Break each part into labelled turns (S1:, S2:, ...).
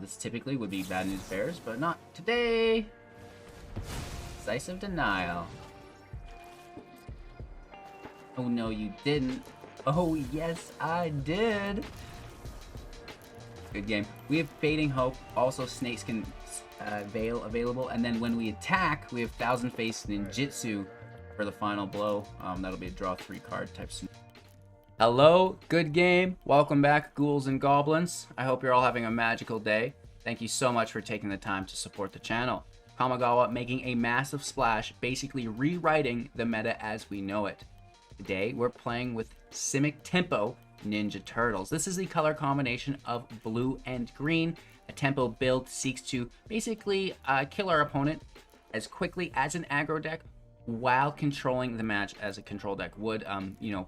S1: This typically would be bad news bears, but not today. Decisive denial. Oh no, you didn't. Oh yes, I did. Good game. We have Fading Hope. Also, Snakes can Veil available, and then when we attack, we have Thousand Face Ninjitsu for the final blow. That'll be a draw 3 card type. Hello, good game. Welcome back, ghouls and goblins. I hope you're all having a magical day. Thank you so much for taking the time to support the channel. Kamigawa making a massive splash, basically rewriting the meta as we know it. Today, we're playing with Simic Tempo Ninja Turtles. This is the color combination of blue and green. A tempo build seeks to basically kill our opponent as quickly as an aggro deck while controlling the match as a control deck would.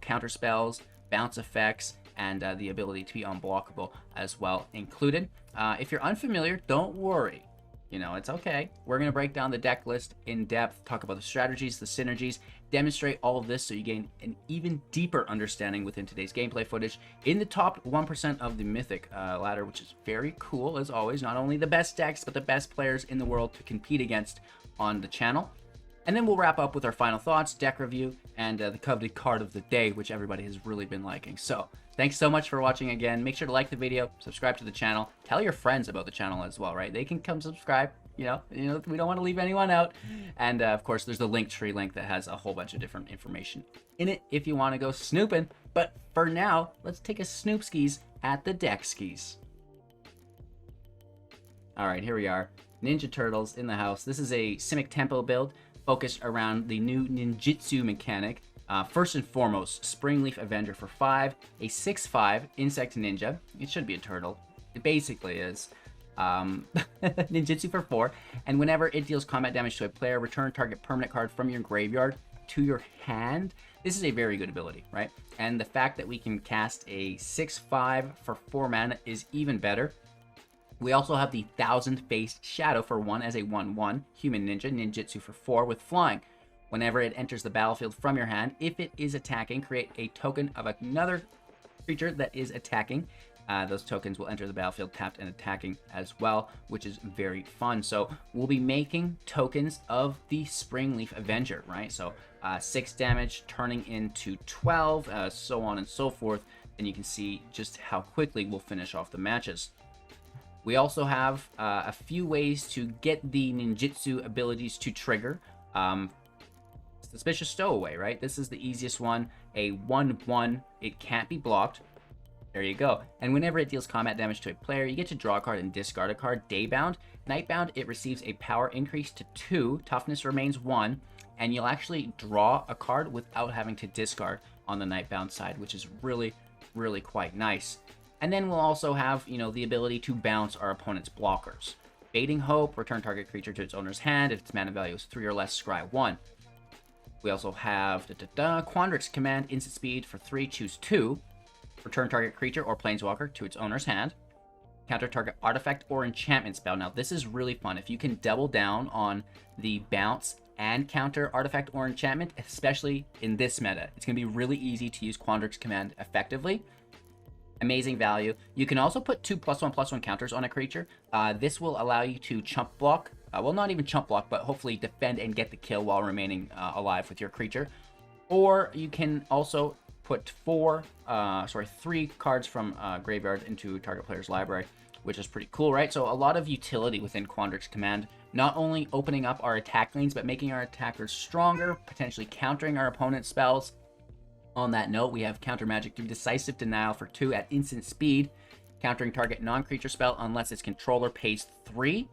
S1: Counter spells, bounce effects, and the ability to be unblockable as well included. If you're unfamiliar, don't worry. It's okay. We're going to break down the deck list in depth, talk about the strategies, the synergies, demonstrate all of this so you gain an even deeper understanding within today's gameplay footage in the top 1% of the Mythic ladder, which is very cool as always. Not only the best decks, but the best players in the world to compete against on the channel. And then we'll wrap up with our final thoughts, deck review, and the coveted card of the day, which everybody has really been liking. So thanks so much for watching again. Make sure to like the video, subscribe to the channel, tell your friends about the channel as well, right? They can come subscribe. We don't want to leave anyone out. And of course, there's the Linktree link that has a whole bunch of different information in it if you want to go snooping. But for now, let's take a snoop skis at the deck skis. All right, here we are. Ninja Turtles in the house. This is a Simic Tempo build focused around the new Ninjitsu mechanic. First and foremost, Springleaf Avenger for 5, a 6/5 Insect Ninja. It should be a turtle. It basically is. Ninjitsu for 4, and whenever it deals combat damage to a player, return target permanent card from your graveyard to your hand. This is a very good ability, right? And the fact that we can cast a 6/5 for 4 mana is even better. We also have the Thousand Face Shadow for 1 as a 1/1 Human Ninja, Ninjitsu for 4 with flying. Whenever it enters the battlefield from your hand, if it is attacking, create a token of another creature that is attacking. Those tokens will enter the battlefield tapped and attacking as well, which is very fun. So we'll be making tokens of the Springleaf Avenger, right? So 6 damage turning into 12, so on and so forth. And you can see just how quickly we'll finish off the matches. We also have a few ways to get the ninjitsu abilities to trigger. Suspicious Stowaway, right? This is the easiest one. A 1/1, it can't be blocked. There you go. And whenever it deals combat damage to a player, you get to draw a card and discard a card. Daybound. Nightbound, it receives a power increase to 2, toughness remains 1, and you'll actually draw a card without having to discard on the Nightbound side, which is really, really quite nice. And then we'll also have, the ability to bounce our opponent's blockers. Fading Hope, return target creature to its owner's hand. If its mana value is 3 or less, scry 1. We also have Quandrix Command, instant speed for 3, choose 2. Return target creature or planeswalker to its owner's hand. Counter target artifact or enchantment spell. Now, this is really fun. If you can double down on the bounce and counter artifact or enchantment, especially in this meta, it's going to be really easy to use Quandrix Command effectively. Amazing value. You can also put 2 +1/+1 counters on a creature. This will allow you to chump block. Well, not even chump block, but hopefully defend and get the kill while remaining alive with your creature. Or you can also put 3 cards from graveyard into target player's library, which is pretty cool, right? So a lot of utility within Quandrix Command, not only opening up our attack lanes, but making our attackers stronger, potentially countering our opponent's spells. On that note, we have Counter Magic through Decisive Denial for 2 at instant speed, countering target non-creature spell unless its controller pays 3.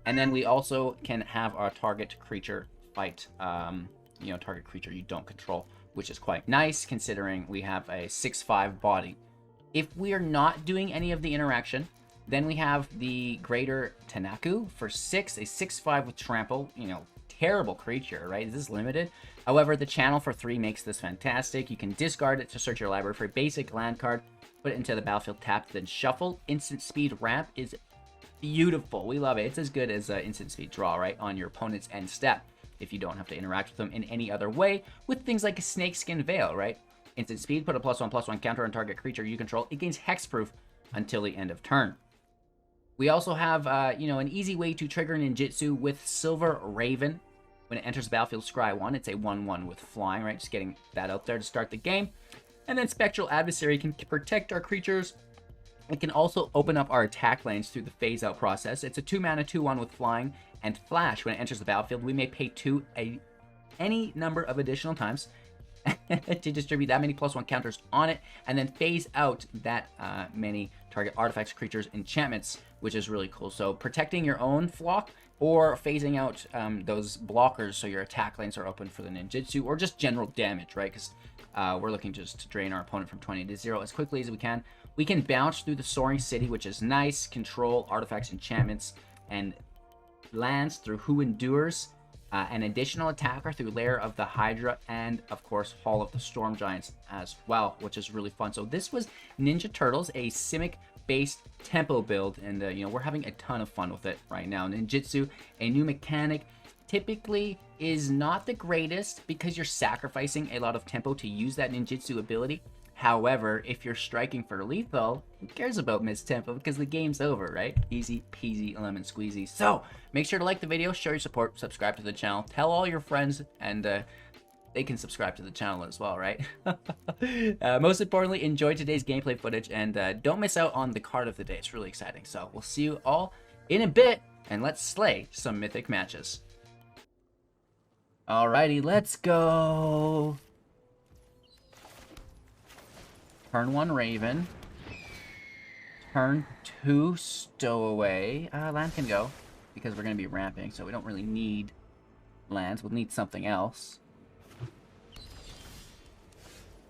S1: And then we also can have our target creature fight, target creature you don't control, which is quite nice considering we have a 6/5 body. If we are not doing any of the interaction, then we have the Greater Tanaku for 6, a 6/5 with trample. Terrible creature, right? Is this limited? However, the channel for 3 makes this fantastic. You can discard it to search your library for a basic land card, put it into the battlefield tapped, then shuffle. Instant speed ramp is beautiful. We love it. It's as good as instant speed draw, right? On your opponent's end step, if you don't have to interact with them in any other way with things like a Snakeskin Veil, right? Instant speed, put a +1/+1 counter on target creature you control. It gains hexproof until the end of turn. We also have, an easy way to trigger Ninjitsu with Silver Raven. When it enters the battlefield, scry 1. It's a 1/1 with flying, right? Just getting that out there to start the game. And then Spectral Adversary can protect our creatures. It can also open up our attack lanes through the phase-out process. It's a 2-mana 2/1 with flying and flash. When it enters the battlefield, we may pay 2 any number of additional times to distribute that many +1 counters on it, and then phase out that many target artifacts, creatures, enchantments, which is really cool. So protecting your own flock, or phasing out those blockers so your attack lanes are open for the Ninjitsu, or just general damage, right? Because we're looking just to drain our opponent from 20 to 0 as quickly as we can. We can bounce through the Soaring City, which is nice. Control artifacts, enchantments, and lands through Who Endures. An additional attacker through Lair of the Hydra, and of course Hall of the Storm Giants as well, which is really fun. So this was Ninja Turtles, a Simic based tempo build, and we're having a ton of fun with it right now. Ninjitsu, a new mechanic, typically is not the greatest because you're sacrificing a lot of tempo to use that Ninjitsu ability. However, if you're striking for lethal, who cares about missed tempo because the game's over, right? Easy peasy lemon squeezy. So make sure to like the video, show your support, subscribe to the channel, tell all your friends, and they can subscribe to the channel as well, right? Most importantly, enjoy today's gameplay footage, and don't miss out on the card of the day. It's really exciting. So we'll see you all in a bit, and let's slay some Mythic matches. Alrighty, let's go. Turn 1 Raven. Turn 2 Stowaway. Land can go, because we're going to be ramping, so we don't really need lands. We'll need something else.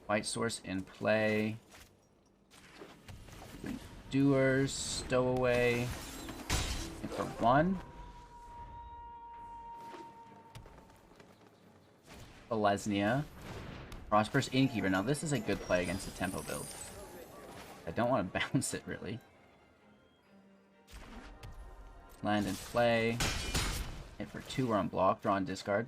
S1: White Source in play. Doers, Stowaway. And for 1. Belesnia. Prosperous Innkeeper. Now this is a good play against the tempo build. I don't want to bounce it, really. Land in play. Hit for 2, we're on block. Draw and discard.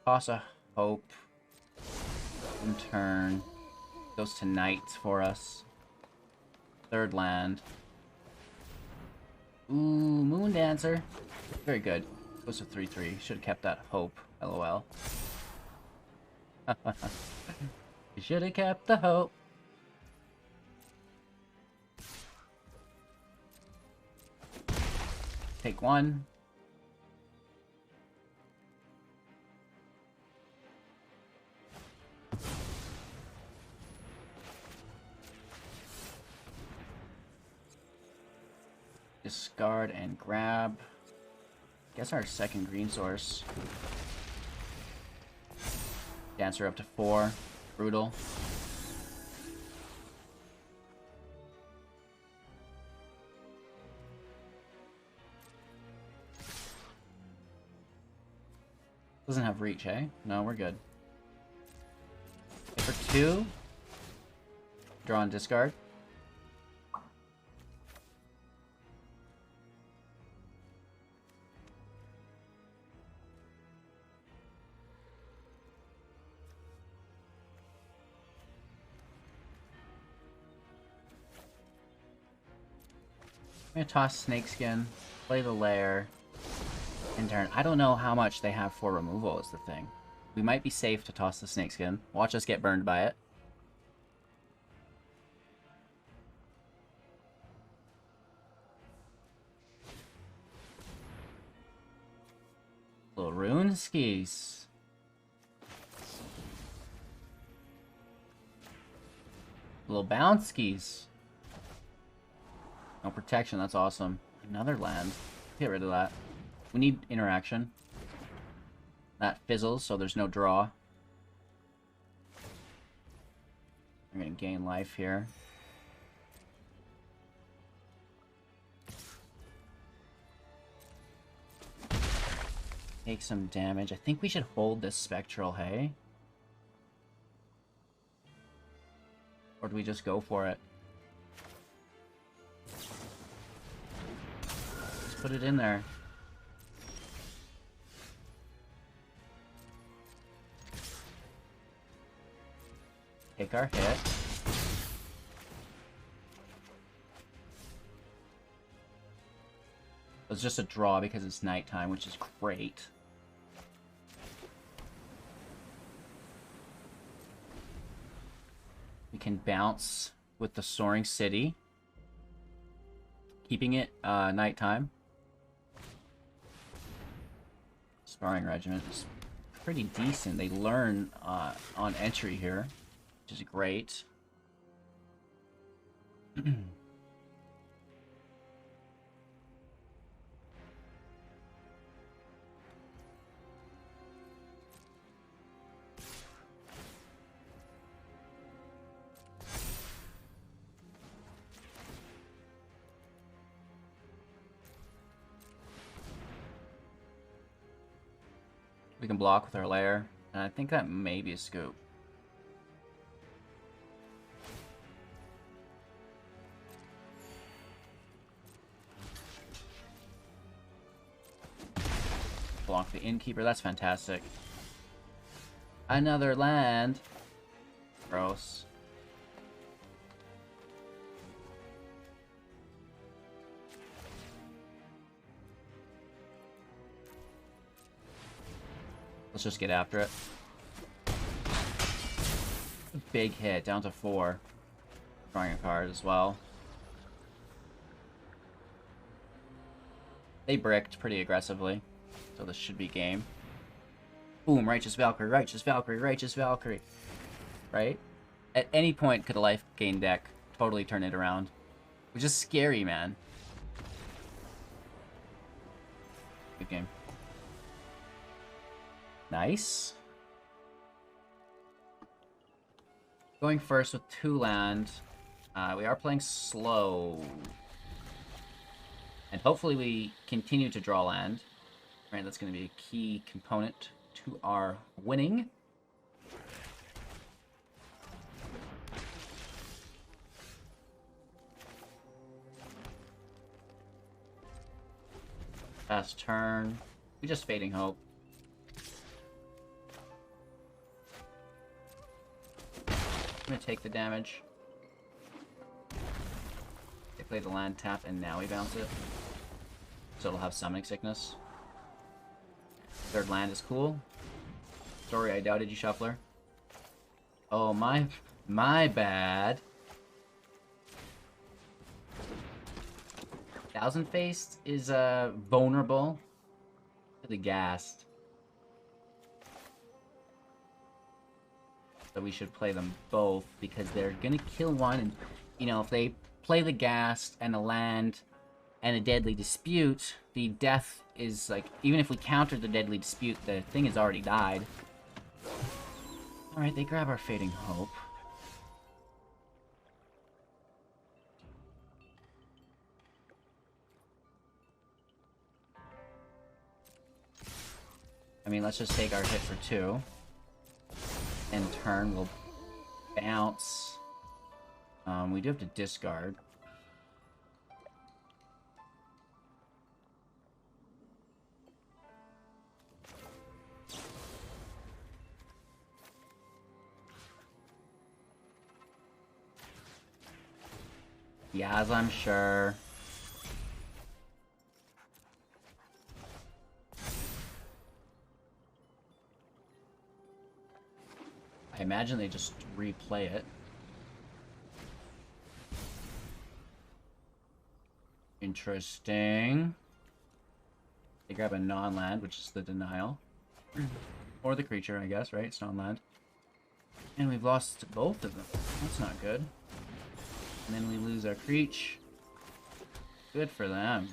S1: Toss a Hope. In turn. Goes to Night for us. 3rd land. Ooh, Moon Dancer. Very good. Goes to 3/3. Should have kept that Hope. LOL. You should have kept the Hope. Take 1. Discard and grab. Guess our 2nd green source. Dancer up to 4. Brutal. Doesn't have reach, eh? No, we're good. For 2. Draw and discard. I'm gonna toss Snakeskin, play the Lair, in turn. I don't know how much they have for removal is the thing. We might be safe to toss the Snakeskin. Watch us get burned by it. Little Rune Skis. Little Bounce Skis. No protection, that's awesome. Another land. Get rid of that. We need interaction. That fizzles, so there's no draw. We're gonna gain life here. Take some damage. I think we should hold this Spectral, hey? Or do we just go for it? Put it in there. Take our hit. It's just a draw because it's nighttime, which is great. We can bounce with the Soaring City, keeping it nighttime. Sparring Regiment is pretty decent. They learn on entry here, which is great. We can block with our lair, and I think that may be a scoop. Block the Innkeeper, that's fantastic. Another land. Gross. Let's just get after it. A big hit, down to 4. Drawing a card as well. They bricked pretty aggressively, so this should be game. Boom, Righteous Valkyrie, Righteous Valkyrie, Righteous Valkyrie. Right? At any point could a life gain deck totally turn it around. Which is scary, man. Good game. Nice. Going first with 2 land. We are playing slow. And hopefully we continue to draw land. Right, that's going to be a key component to our winning. Last turn. We just Fading Hope. I'm gonna take the damage. They play the land tap and now we bounce it. So it'll have Summoning Sickness. 3rd land is cool. Sorry, I doubted you, Shuffler. Oh, my bad. Thousand Faced is vulnerable to the Ghast. So we should play them both because they're gonna kill one, and you know, if they play the Ghast and a land and a Deadly Dispute, the death is like, even if we counter the Deadly Dispute, the thing has already died. Alright, they grab our Fading Hope. I mean, let's just take our hit for 2. In turn, we'll bounce. We do have to discard. Yes, I'm sure. I imagine they just replay it. Interesting. They grab a non-land, which is the denial. Or the creature, I guess, right? It's non-land. And we've lost both of them. That's not good. And then we lose our creature. Good for them.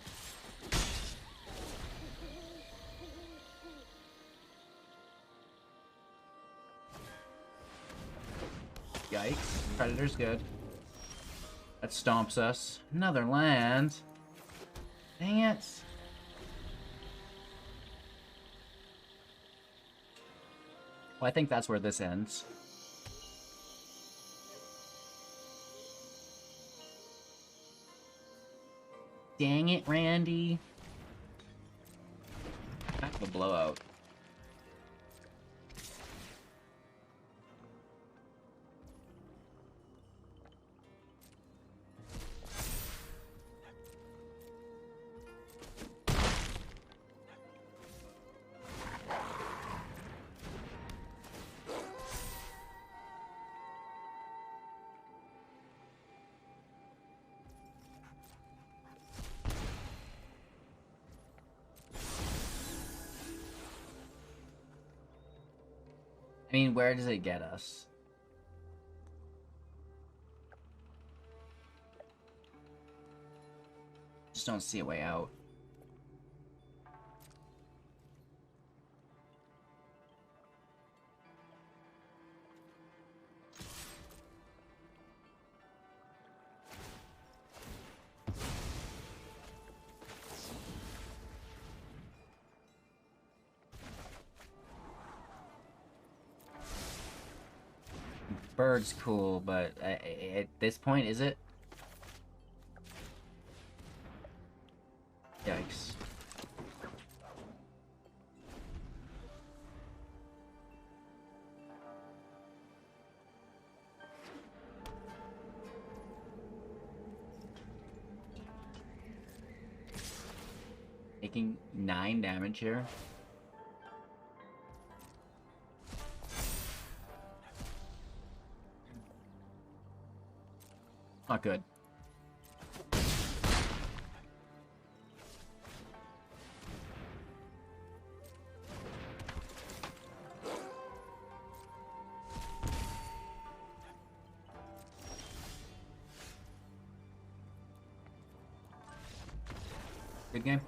S1: Yikes. Predator's good. That stomps us. Another land. Dang it. Well, I think that's where this ends. Dang it, Randy. Kind of a blowout. I mean, where does it get us? Just don't see a way out. Bird's cool, but at this point, is it? Yikes. Taking 9 damage here. Not good. Good game.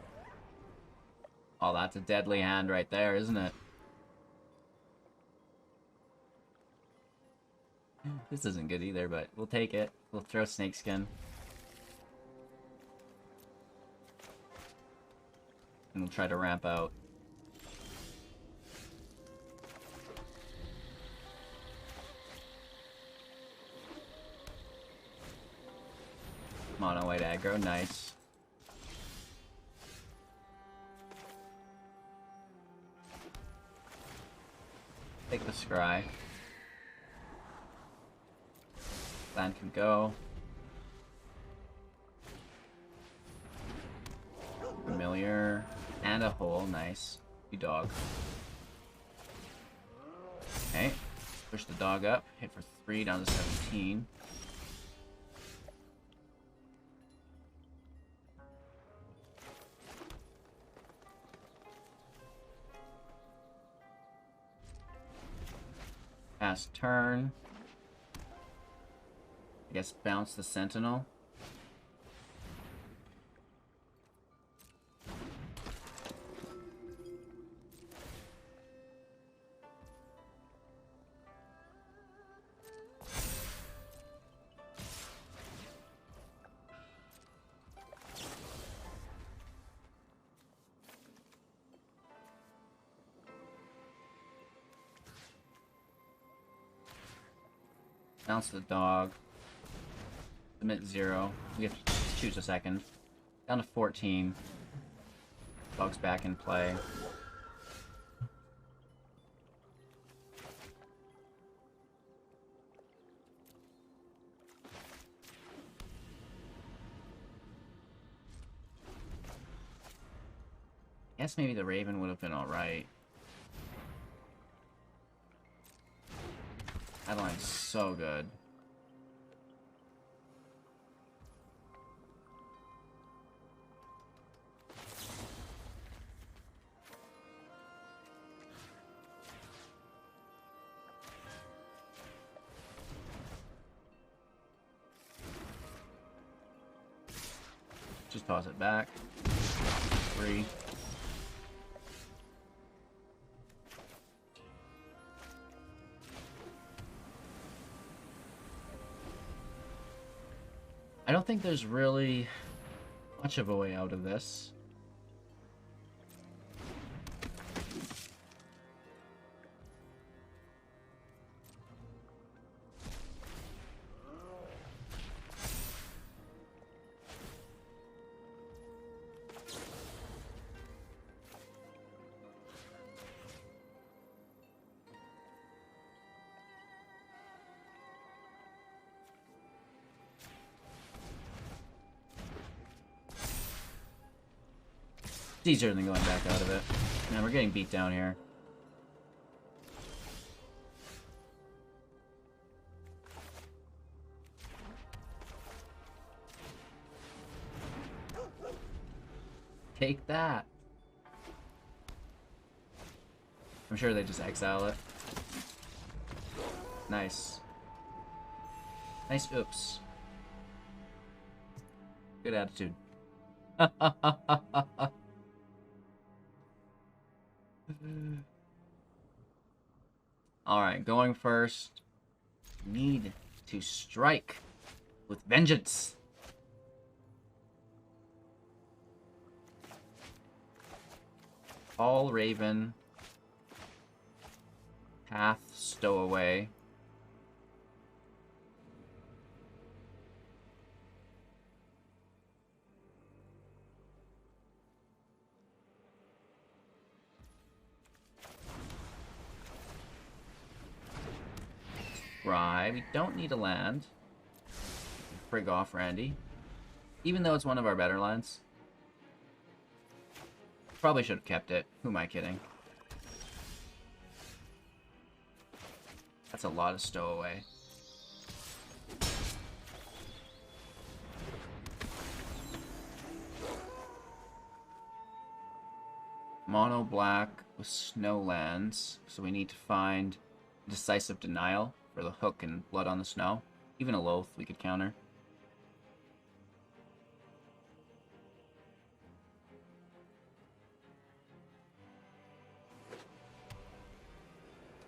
S1: Oh, that's a deadly hand right there, isn't it? This isn't good either, but we'll take it. We'll throw Snakeskin. And we'll try to ramp out. Mono white aggro, nice. Take the scry. Land can go. Familiar. And a hole, nice. You dog. Okay. Push the dog up. Hit for 3 down to 17. Pass turn. I guess bounce the Sentinel. Bounce the dog. Submit 0. We have to choose a second. Down to 14. Dog's back in play. I guess maybe the Raven would have been alright. That line's so good. Just toss it back. 3. I don't think there's really much of a way out of this. It's easier than going back out of it. Man, we're getting beat down here. Take that. I'm sure they just exile it. Nice. Nice oops. Good attitude. Alright, going first. Need to strike with vengeance. All Raven. Path Stowaway. Right, we don't need a land. Frig off, Randy. Even though it's one of our better lands. Probably should have kept it. Who am I kidding? That's a lot of stowaway. Mono black with snow lands. So we need to find Decisive Denial for the hook and Blood on the Snow. Even a Loath we could counter.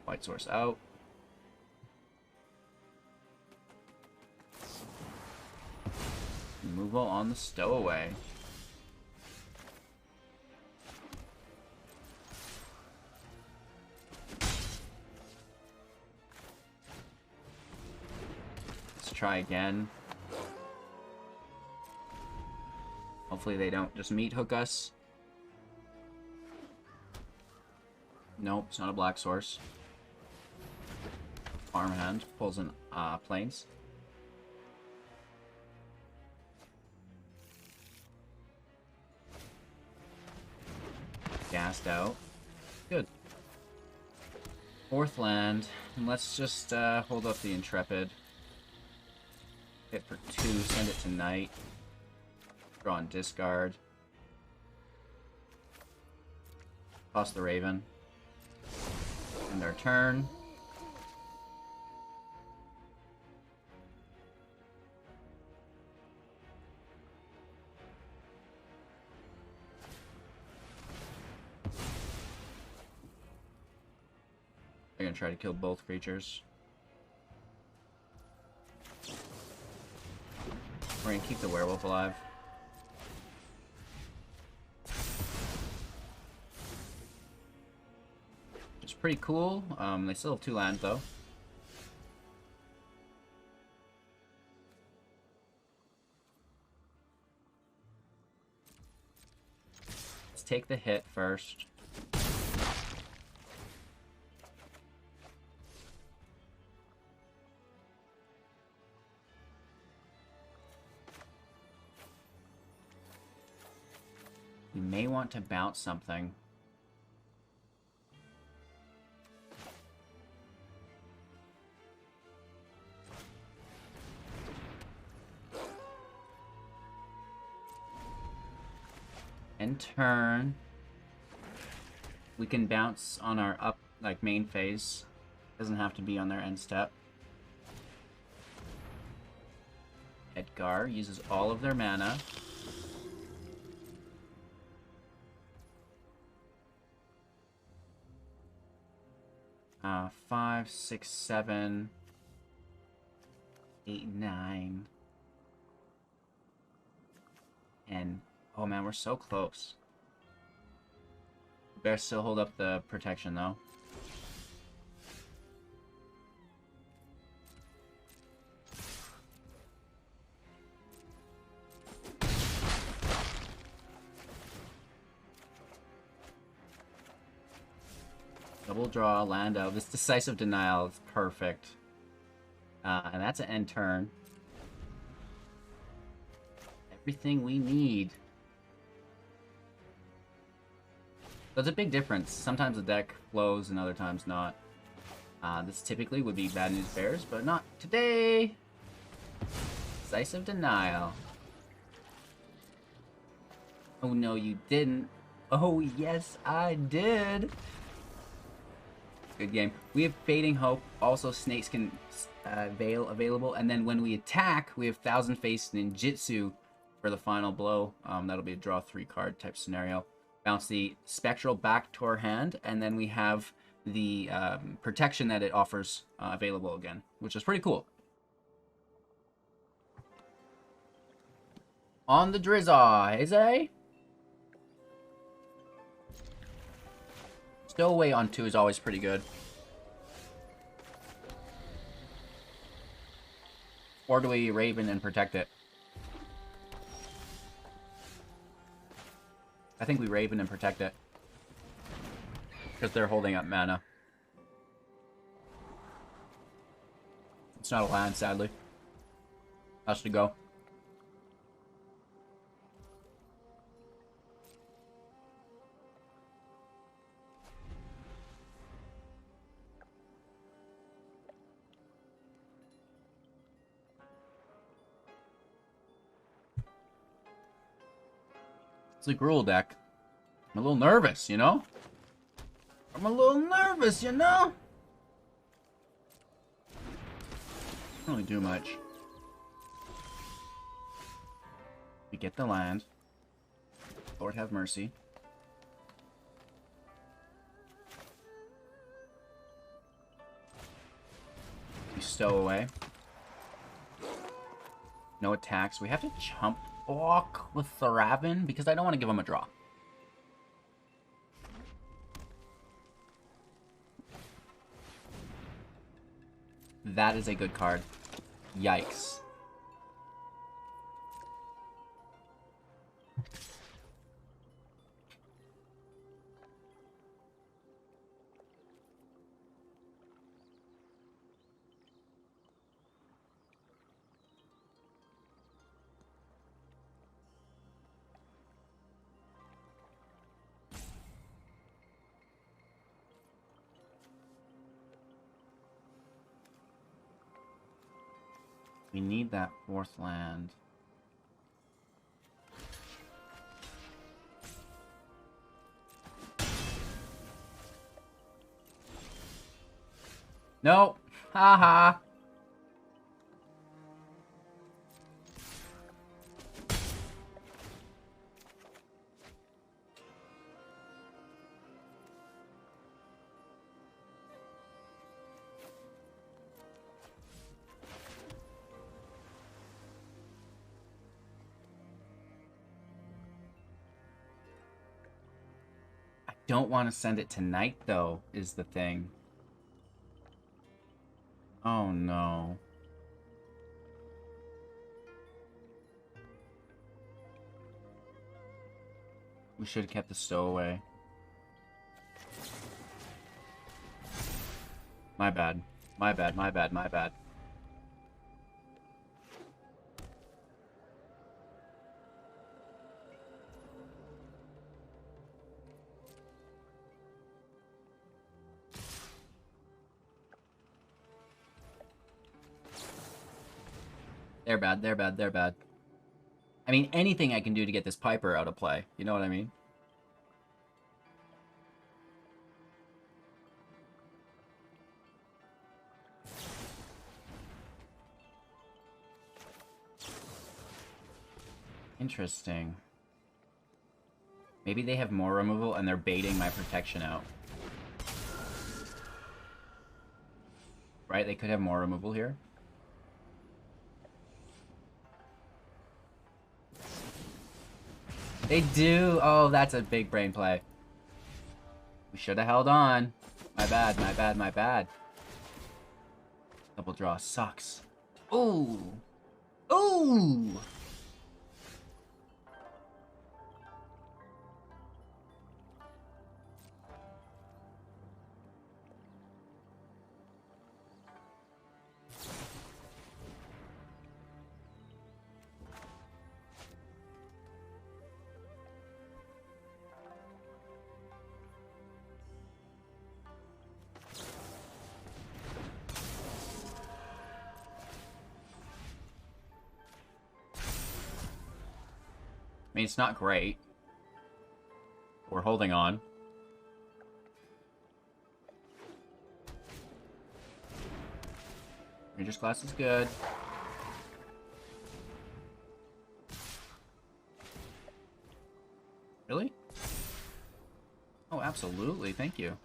S1: White source out. Removal on the Stowaway. Let's try again. Hopefully they don't just meat hook us. Nope, it's not a black source. Farmhand pulls in planes. Gassed out. Good. Fourth land. And let's just hold up the Intrepid. Hit for 2, send it to Knight. Draw and discard. Toss the Raven. End our turn. They're gonna try to kill both creatures. We're gonna keep the werewolf alive. It's pretty cool. They still have 2 lands though. Let's take the hit first. We may want to bounce something. End turn. We can bounce on our up, like, main phase. Doesn't have to be on their end step. Edgar uses all of their mana. Five, 6, 7, 8, 9, and oh man, we're so close. Better still hold up the protection though. Double draw, land out. This Decisive Denial is perfect. And that's an end turn. Everything we need. There's a big difference. Sometimes the deck flows and other times not. This typically would be Bad News Bears, but not today. Decisive Denial. Oh no, you didn't. Oh yes, I did. Good game. We have Fading Hope. Also, snakes can available. And then when we attack, we have Thousand Face Ninjitsu for the final blow. That'll be a draw 3 card type scenario. Bounce the Spectral back to our hand, and then we have the protection that it offers available again, which is pretty cool. On the Drizzaw, Jose. Stowaway on 2 is always pretty good. Or do we Raven and protect it? I think we Raven and protect it. Because they're holding up mana. It's not a land, sadly. Has to go. It's a Gruul deck. I'm a little nervous, you know? I'm a little nervous, you know? Don't really do much. We get the land. Lord have mercy. We stow away. No attacks. We have to chump block with Thraven because I don't want to give him a draw. That is a good card. Yikes. We need that 4th land. Nope. Haha. Don't want to send it tonight, though, is the thing. Oh, no. We should have kept the stowaway. My bad. My bad, my bad, my bad. They're bad, they're bad, they're bad. I mean, anything I can do to get this Piper out of play. You know what I mean? Interesting. Maybe they have more removal and they're baiting my protection out. Right? They could have more removal here. They do! Oh, that's a big brain play. We should have held on. My bad, my bad, my bad. Double draw sucks. Ooh! Ooh! I mean, it's not great. We're holding on. Ranger's class is good. Really? Oh, absolutely. Thank you.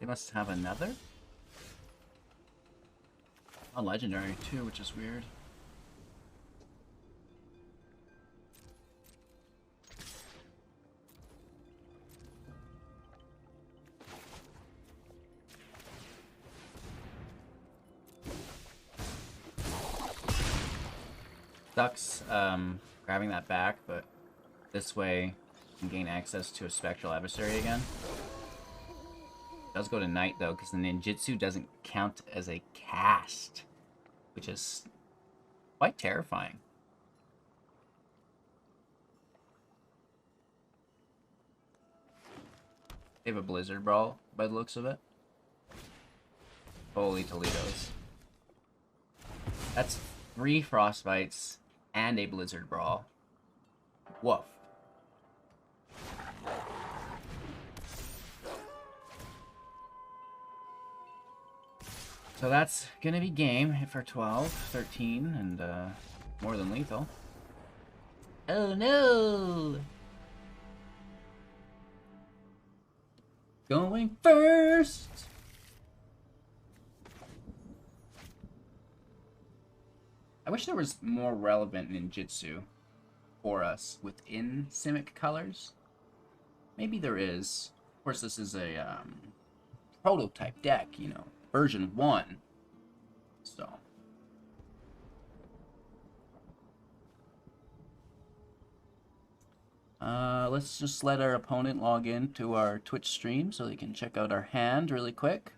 S1: They must have another? A legendary, too, which is weird. Sucks grabbing that back, but this way you can gain access to a spectral adversary again. It does go to Knight though, because the Ninjitsu doesn't count as a cast, which is quite terrifying. They have a Blizzard Brawl by the looks of it. Holy Toledo's. That's 3 Frostbites and a Blizzard Brawl. Woof. So that's gonna be game for 12, 13, and more than lethal. Oh no! Going first! I wish there was more relevant ninjutsu for us within Simic colors. Maybe there is. Of course, this is a prototype deck, you know, version 1. So. Let's just let our opponent log in to our Twitch stream so they can check out our hand really quick.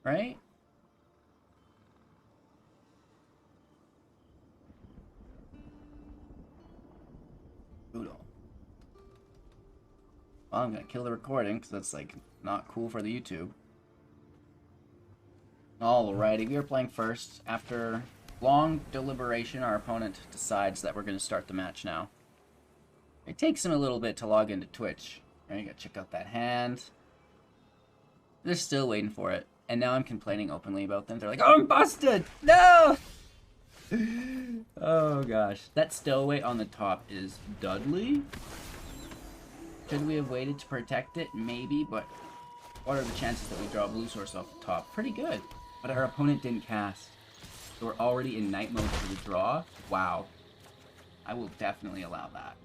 S1: Right? Well, I'm gonna kill the recording because that's like not cool for the YouTube. Alrighty, we are playing first. After long deliberation, our opponent decides that we're gonna start the match now. It takes him a little bit to log into Twitch. Right, you gotta check out that hand. They're still waiting for it, and now I'm complaining openly about them. They're like, "Oh, I'm busted! No!" Oh gosh, that stowaway on the top is Dudley. Should we have waited to protect it? Maybe, but what are the chances that we draw a blue source off the top? Pretty good, but our opponent didn't cast. So we're already in night mode for the draw. Wow. I will definitely allow that.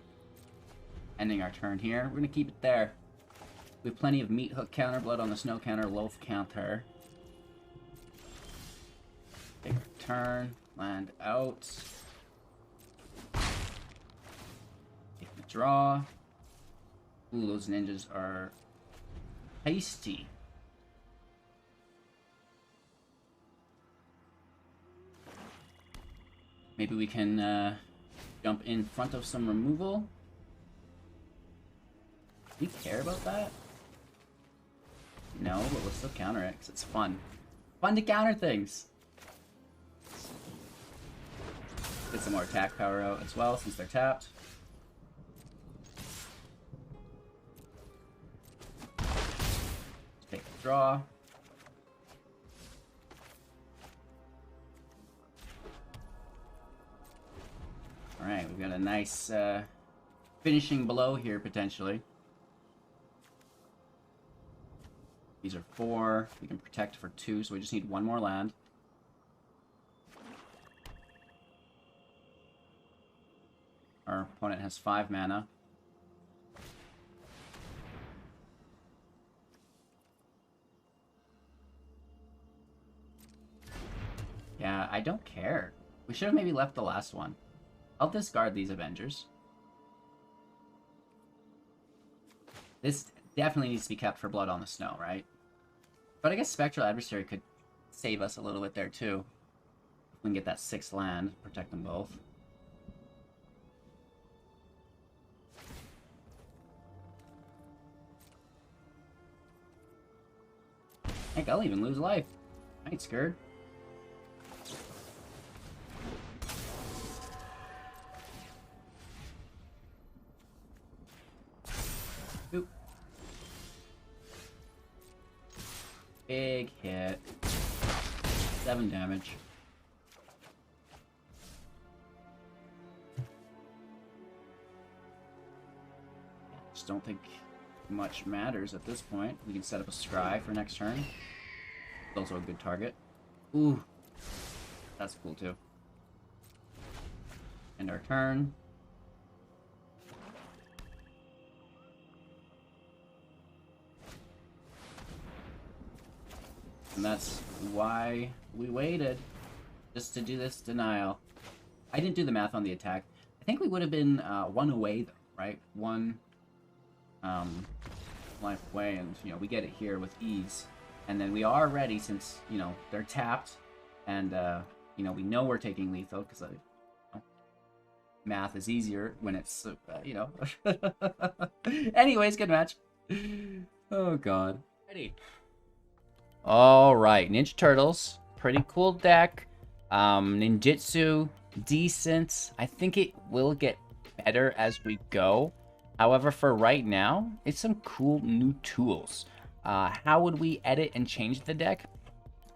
S1: Ending our turn here. We're gonna keep it there. We have plenty of meat hook counter, blood on the snow counter, loaf counter. Take our turn. Land out. Take the draw. Ooh, those ninjas are hasty. Maybe we can jump in front of some removal. Do you care about that? No, but we'll still counter it because it's fun. Fun to counter things. Get some more attack power out as well since they're tapped. Take the draw. Alright, we've got a nice finishing blow here potentially. These are 4. We can protect for 2, so we just need 1 more land. Our opponent has 5 mana. Yeah, I don't care. We should have maybe left the last one. I'll discard these Avengers. This definitely needs to be kept for Blood on the Snow, right? But I guess Spectral Adversary could save us a little bit there, too. If we can get that 6th land, protect them both. Heck, I'll even lose life. I ain't scared. Oop. Big hit. 7 damage. Just don't think much matters at this point. We can set up a scry for next turn. It's also a good target. Ooh. That's cool too. End our turn. And that's why we waited. Just to do this denial. I didn't do the math on the attack. I think we would have been 1 away though, right? 1 life away, and you know, we get it here with ease. And then we are ready since, you know, they're tapped, and you know, we know we're taking lethal because math is easier when it's you know. Anyways, good match. Oh god. Ready. All right, Ninja Turtles, pretty cool deck. Ninjitsu, decent. I think it will get better as we go. However, for right now, it's some cool new tools. How would we edit and change the deck?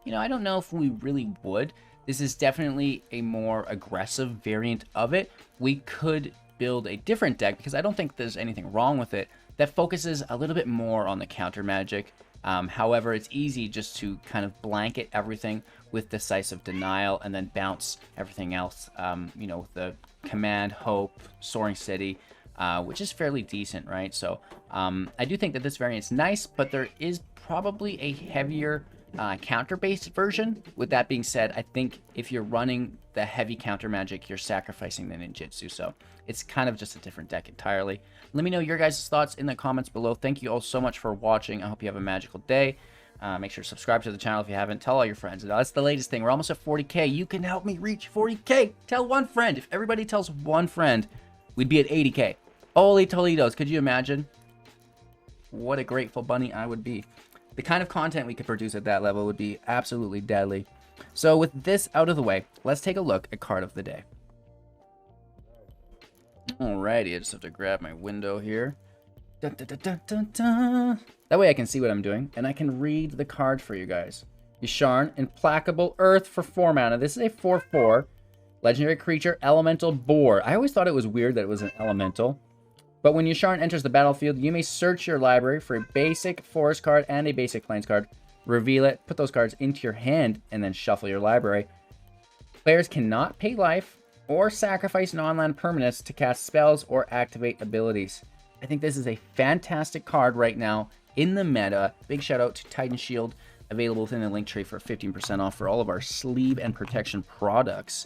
S1: You know, I don't know if we really would. This is definitely a more aggressive variant of it. We could build a different deck, because I don't think there's anything wrong with it, that focuses a little bit more on the counter magic. However, it's easy just to kind of blanket everything with Decisive Denial and then bounce everything else, you know, with the Command, Hope, Soaring City, which is fairly decent, right? So I do think that this variant's nice, but there is probably a heavier counter-based version. With that being said, I think if you're running the heavy counter magic, you're sacrificing the ninjitsu, so it's kind of just a different deck entirely. Let me know your guys' thoughts in the comments below. Thank you all so much for watching. I hope you have a magical day. Make sure to subscribe to the channel if you haven't. Tell all your friends. That's the latest thing. We're almost at 40k. You can help me reach 40k. Tell one friend. If everybody tells one friend, we'd be at 80k. Holy Toledos, could you imagine? What a grateful bunny I would be. The kind of content we could produce at that level would be absolutely deadly. So with this out of the way, let's take a look at card of the day. Alrighty, I just have to grab my window here. Dun, dun, dun, dun, dun, dun. That way I can see what I'm doing, and I can read the card for you guys. Yasharn, Implacable Earth for 4 mana. This is a 4/4. Legendary creature, Elemental Boar. I always thought it was weird that it was an elemental. But when Yasharn enters the battlefield, you may search your library for a basic forest card and a basic plains card. Reveal it, put those cards into your hand, and then shuffle your library. Players cannot pay life or sacrifice non-land permanents to cast spells or activate abilities. I think this is a fantastic card right now in the meta. Big shout out to Titan Shield, available within the link tree for 15% off for all of our sleeve and protection products.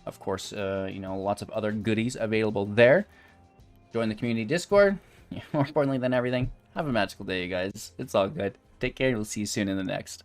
S1: Of course, you know, lots of other goodies available there. Join the community Discord. More importantly than everything, have a magical day, you guys. It's all good. Take care, and we'll see you soon in the next.